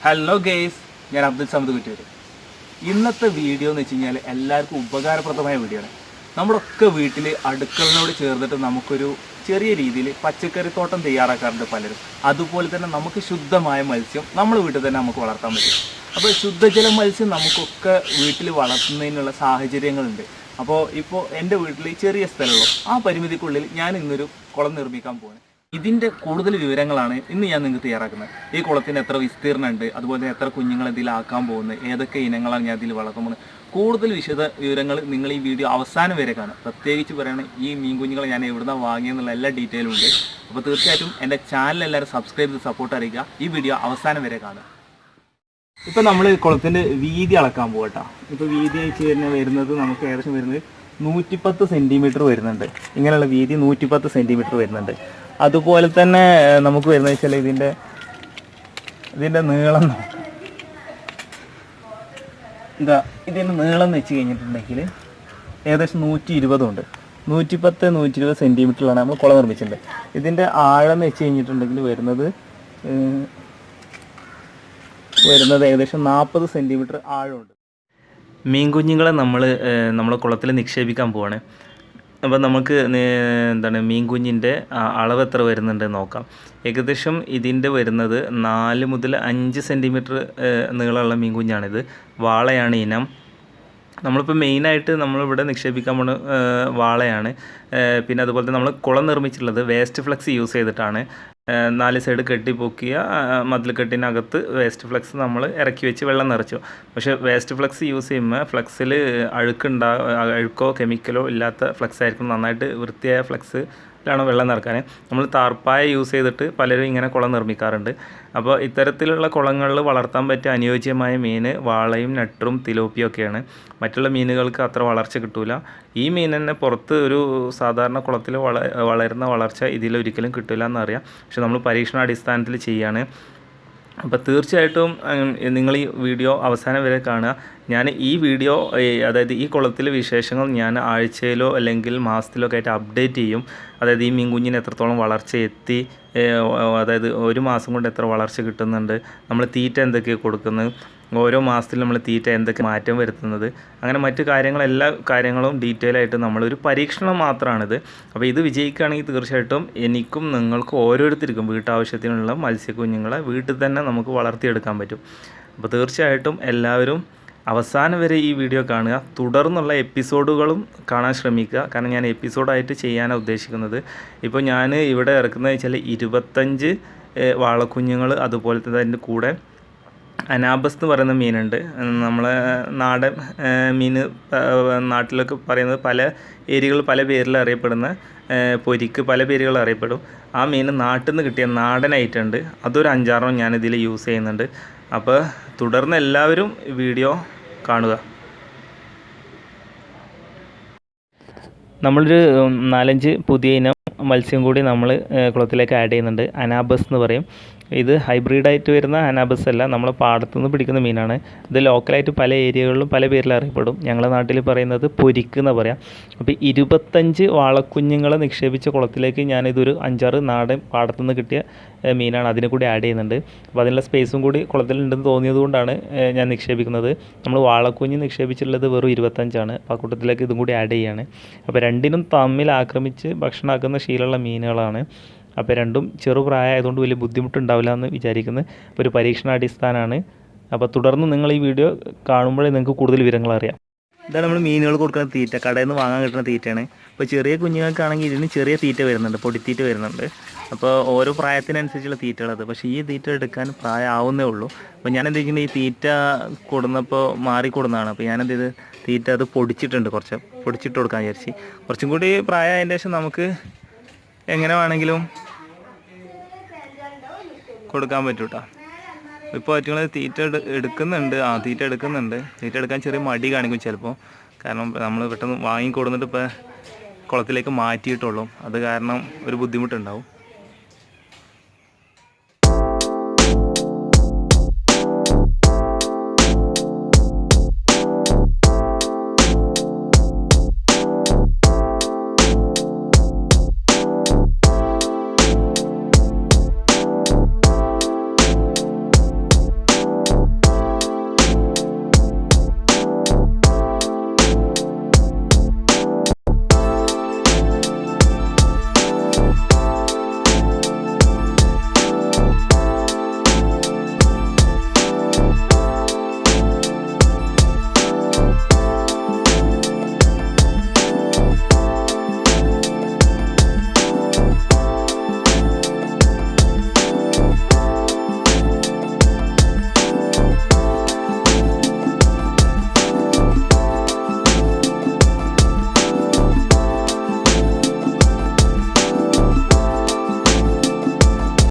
Hello guys, ഞാൻ അബ്ദുൽ സമദ് കുറ്റൂർ. ഇന്നത്തെ video എന്ന് വെച്ച് കഴിഞ്ഞാൽ എല്ലാവർക്കും ഉപകാരപ്രദമായ വീഡിയോ ആണ്. നമ്മളൊക്കെ വീട്ടിൽ അടുക്കളയോട് ചേർന്നിട്ട് നമുക്കൊരു ചെറിയ രീതിയിൽ പച്ചക്കറിത്തോട്ടം തയ്യാറാക്കാറുണ്ട് പലരും. അതുപോലെ തന്നെ നമുക്ക് ശുദ്ധമായ മത്സ്യം നമ്മൾ വീട്ടിൽ തന്നെ നമുക്ക് വളർത്താൻ പറ്റും. അപ്പോൾ ശുദ്ധജല മത്സ്യം നമുക്കൊക്കെ വീട്ടിൽ വളർത്തുന്നതിനുള്ള സാഹചര്യങ്ങളുണ്ട്. ഇപ്പോൾ എൻ്റെ വീട്ടിൽ ചെറിയ സ്ഥലമുള്ളൂ. ആ പരിമിതിക്കുള്ളിൽ ഞാൻ ഇന്നൊരു കുളം നിർമ്മിക്കാൻ പോകുന്നത്. ഇതിൻ്റെ കൂടുതൽ വിവരങ്ങളാണ് ഇന്ന് ഞാൻ നിങ്ങൾക്ക് തയ്യാറാക്കുന്നത്. ഈ കുളത്തിന് എത്ര വിസ്തീർണ്ണമുണ്ട്, അതുപോലെ എത്ര കുഞ്ഞുങ്ങൾ ഇതിലാക്കാൻ പോകുന്നത്, ഏതൊക്കെ ഇനങ്ങളാണ് ഞാൻ ഇതിൽ വളർത്തുന്നത്, കൂടുതൽ വിവരങ്ങൾ നിങ്ങൾ ഈ വീഡിയോ അവസാനം വരെ കാണും. പ്രത്യേകിച്ച് പറയുകയാണെങ്കിൽ ഈ മീൻ കുഞ്ഞുങ്ങളെ ഞാൻ എവിടുന്നാണ് വാങ്ങിയെന്നുള്ള എല്ലാ ഡീറ്റെയിലും ഉണ്ട്. അപ്പോൾ തീർച്ചയായിട്ടും എൻ്റെ ചാനൽ എല്ലാവരും സബ്സ്ക്രൈബ് ചെയ്ത് സപ്പോർട്ട് അറിയിക്കുക. ഈ വീഡിയോ അവസാനം വരെ കാണുക. ഇപ്പോൾ നമ്മൾ കുളത്തിൻ്റെ വീതി അളക്കാൻ പോകട്ടോ. ഇപ്പോൾ വീതി അയച്ച് വരുന്നത് നമുക്ക് ഏകദേശം വരുന്നത് 110 സെൻറ്റിമീറ്റർ വരുന്നുണ്ട്. ഇങ്ങനെയുള്ള വീതി 110 സെൻറ്റിമീറ്റർ വരുന്നുണ്ട്. അതുപോലെ തന്നെ നമുക്ക് വരുന്നത് വെച്ചാൽ ഇതിൻ്റെ നീളം ഇതിൻ്റെ നീളം എന്ന് വെച്ച് കഴിഞ്ഞിട്ടുണ്ടെങ്കിൽ ഏകദേശം 120 ഉണ്ട്. 110-120 സെൻറ്റിമീറ്ററിലാണ് നമ്മൾ കുളം നിർമ്മിച്ചിട്ടുണ്ട്. ഇതിൻ്റെ ആഴം എന്ന് വെച്ച് കഴിഞ്ഞിട്ടുണ്ടെങ്കിൽ വരുന്നത് ഏകദേശം 40 സെൻറ്റിമീറ്റർ ആഴമുണ്ട്. മീൻ കുഞ്ഞുങ്ങളെ നമ്മൾ കുളത്തിൽ നിക്ഷേപിക്കാൻ പോവാണ്. അപ്പോൾ നമുക്ക് മീൻ കുഞ്ഞിൻ്റെ അളവ് എത്ര വരുന്നുണ്ട് നോക്കാം. ഏകദേശം ഇതിൻ്റെ വരുന്നത് 4 മുതൽ 5 സെൻറ്റിമീറ്റർ നീളമുള്ള മീൻ കുഞ്ഞാണിത്. വാളയാണ് ഇനം. നമ്മളിപ്പോൾ മെയിനായിട്ട് നമ്മളിവിടെ നിക്ഷേപിക്കാൻ പോകുന്ന വാളയാണ്. പിന്നെ അതുപോലെ തന്നെ നമ്മൾ കുളം നിർമ്മിച്ചിട്ടുള്ളത് വേസ്റ്റ് ഫ്ലക്സ് യൂസ് ചെയ്തിട്ടാണ്. 4 സൈഡ് കെട്ടിപ്പൊക്കിയ മതിൽ കെട്ടിനകത്ത് വേസ്റ്റ് ഫ്ലക്സ് നമ്മൾ ഇറക്കി വെച്ച് വെള്ളം നിറച്ചു. പക്ഷേ വേസ്റ്റ് ഫ്ലക്സ് യൂസ് ചെയ്യുമ്പോൾ ഫ്ലക്സിൽ അഴുക്കോ കെമിക്കലോ ഇല്ലാത്ത ഫ്ലക്സ് ആയിരിക്കും. നന്നായിട്ട് വൃത്തിയായ ഫ്ലക്സിലാണ് വെള്ളം നിറക്കാൻ. നമ്മൾ താർപ്പായ യൂസ് ചെയ്തിട്ട് പലരും ഇങ്ങനെ കുളം നിർമ്മിക്കാറുണ്ട്. അപ്പോൾ ഇത്തരത്തിലുള്ള കുളങ്ങളിൽ വളർത്താൻ പറ്റിയ അനുയോജ്യമായ മീൻ വാളയും നട്ടറും തിലോപ്പിയൊക്കെയാണ്. മറ്റുള്ള മീനുകൾക്ക് അത്ര വളർച്ച കിട്ടില്ല. ഈ മീൻ തന്നെ പുറത്ത് ഒരു സാധാരണ കുളത്തിൽ വളരുന്ന വളർച്ച ഇതിലൊരിക്കലും കിട്ടില്ല എന്നറിയാം. പക്ഷെ നമ്മൾ പരീക്ഷണാടിസ്ഥാനത്തിൽ ചെയ്യാണ്. അപ്പോൾ തീർച്ചയായിട്ടും നിങ്ങൾ ഈ വീഡിയോ അവസാനം വരെ കാണുക. ഞാൻ ഈ വീഡിയോ അതായത് ഈ കുളത്തിലെ വിശേഷങ്ങൾ ഞാൻ ആഴ്ചയിലോ അല്ലെങ്കിൽ മാസത്തിലോ ഒക്കെ ആയിട്ട് അപ്ഡേറ്റ് ചെയ്യും. അതായത് ഈ മീൻ കുഞ്ഞിന് എത്രത്തോളം വളർച്ച എത്തി, അതായത് ഒരു മാസം കൊണ്ട് എത്ര വളർച്ച കിട്ടുന്നുണ്ട്, നമ്മൾ തീറ്റ എന്തൊക്കെയാണ് കൊടുക്കുന്നത്, ഓരോ മാസത്തിൽ നമ്മൾ തീറ്റ എന്തൊക്കെ മാറ്റം വരുത്തുന്നത്, അങ്ങനെ മറ്റു എല്ലാ കാര്യങ്ങളും ഡീറ്റെയിൽ ആയിട്ട് നമ്മളൊരു പരീക്ഷണം മാത്രമാണിത്. അപ്പോൾ ഇത് വിജയിക്കുകയാണെങ്കിൽ തീർച്ചയായിട്ടും എനിക്കും നിങ്ങൾക്കും ഓരോരുത്തർക്കും വീട്ടാവശ്യത്തിനുള്ള മത്സ്യക്കുഞ്ഞുങ്ങളെ വീട്ടിൽ തന്നെ നമുക്ക് വളർത്തിയെടുക്കാൻ പറ്റും. അപ്പോൾ തീർച്ചയായിട്ടും എല്ലാവരും അവസാനം വരെ ഈ വീഡിയോ കാണുക. തുടർന്നുള്ള എപ്പിസോഡുകളും കാണാൻ ശ്രമിക്കുക. കാരണം ഞാൻ എപ്പിസോഡായിട്ട് ചെയ്യാനാണ് ഉദ്ദേശിക്കുന്നത്. ഇപ്പോൾ ഞാൻ ഇവിടെ ഇറക്കുന്നത് വെച്ചാൽ 25 വാളക്കുഞ്ഞുങ്ങൾ, അതുപോലെ തന്നെ അതിൻ്റെ കൂടെ അനാബസ് എന്ന് പറയുന്ന മീനുണ്ട്. നമ്മളെ നാടൻ മീൻ നാട്ടിലൊക്കെ പറയുന്നത് പല ഏരിയകൾ പല പേരിൽ അറിയപ്പെടുന്ന പൊരിക്ക് പല പേരുകൾ അറിയപ്പെടും. ആ മീൻ നാട്ടിൽ നിന്ന് കിട്ടിയ നാടനായിട്ടുണ്ട്. അതൊരു 5-6 ഞാനിതിൽ യൂസ് ചെയ്യുന്നുണ്ട്. അപ്പോൾ തുടർന്ന് എല്ലാവരും വീഡിയോ കാണുക. നമ്മളൊരു 4-5 പുതിയ ഇനം മത്സ്യം കൂടി നമ്മൾ കുളത്തിലേക്ക് ആഡ് ചെയ്യുന്നുണ്ട്. അനാബസ് എന്ന് പറയും. ഇത് ഹൈബ്രിഡായിട്ട് വരുന്ന അനാബസ് അല്ല, നമ്മൾ പാടത്തുനിന്ന് പിടിക്കുന്ന മീനാണ്. ഇത് ലോക്കലായിട്ട് പല ഏരിയകളിലും പല പേരിൽ അറിയപ്പെടും. ഞങ്ങളുടെ നാട്ടിൽ പറയുന്നത് പൊരിക്ക് എന്ന് പറയാം. അപ്പോൾ 25 വാളക്കുഞ്ഞുങ്ങളെ നിക്ഷേപിച്ച കുളത്തിലേക്ക് ഞാനിതൊരു 5-6 നാടൻ പാടത്തുനിന്ന് കിട്ടിയ മീനാണ് അതിനെ കൂടി ആഡ് ചെയ്യുന്നുണ്ട്. അപ്പോൾ അതിനുള്ള സ്പേസും കൂടി കുളത്തിലുണ്ടെന്ന് തോന്നിയത് കൊണ്ടാണ് ഞാൻ നിക്ഷേപിക്കുന്നത്. നമ്മൾ വാളക്കുഞ്ഞ് നിക്ഷേപിച്ചിട്ടുള്ളത് വെറും 25ആണ്. അപ്പോൾ ആ കൂട്ടത്തിലേക്ക് ഇതും കൂടി ആഡ് ചെയ്യുകയാണ്. അപ്പോൾ രണ്ടിനും തമ്മിൽ ആക്രമിച്ച് ഭക്ഷണമാക്കുന്ന ശീലമുള്ള മീനുകളാണ്. അപ്പോൾ രണ്ടും ചെറുപ്രായമായതുകൊണ്ട് വലിയ ബുദ്ധിമുട്ടുണ്ടാവില്ല എന്ന് വിചാരിക്കുന്നത്. അപ്പോൾ ഒരു പരീക്ഷണാടിസ്ഥാനമാണ്. അപ്പോൾ തുടർന്ന് നിങ്ങൾ ഈ വീഡിയോ കാണുമ്പോഴേ നിങ്ങൾക്ക് കൂടുതൽ വിവരങ്ങൾ അറിയാം. ഇതാണ് നമ്മൾ മീനുകൾ കൊടുക്കുന്ന തീറ്റ. കടയിൽ നിന്ന് വാങ്ങാൻ കിട്ടുന്ന തീറ്റയാണ്. ഇപ്പോൾ ചെറിയ കുഞ്ഞുങ്ങൾക്കാണെങ്കിൽ ഇതിന് ചെറിയ തീറ്റ വരുന്നുണ്ട്, പൊടിത്തീറ്റ വരുന്നുണ്ട്. അപ്പോൾ ഓരോ പ്രായത്തിനനുസരിച്ചുള്ള തീറ്റകളത്. പക്ഷേ ഈ തീറ്റ എടുക്കാൻ പ്രായമാവുന്നേ ഉള്ളൂ. അപ്പോൾ ഞാൻ എന്ത് ചെയ്യുന്നത്, ഈ തീറ്റ കൊടുന്നപ്പോൾ മാറിക്കൊടുന്നതാണ്. അപ്പോൾ ഞാനെന്ത് ചെയ്ത് തീറ്റ അത് പൊടിച്ചിട്ടുണ്ട്, കുറച്ച് പൊടിച്ചിട്ട് കൊടുക്കാൻ വിചാരിച്ച്. കുറച്ചും കൂടി പ്രായമായതിൻ്റെ ശേഷം നമുക്ക് എങ്ങനെ വേണമെങ്കിലും കൊടുക്കാൻ പറ്റും കേട്ടോ. ഇപ്പോൾ പറ്റുന്നത് തീറ്റ എടുക്കുന്നുണ്ട്. തീറ്റ എടുക്കാൻ ചെറിയ മടി കാണിക്കും ചിലപ്പോൾ. കാരണം നമ്മൾ പെട്ടെന്ന് വാങ്ങിക്കൊടുന്നിട്ട് ഇപ്പോൾ കുളത്തിലേക്ക് മാറ്റിയിട്ടുള്ളൂ. അത് കാരണം ഒരു ബുദ്ധിമുട്ടുണ്ടാവും.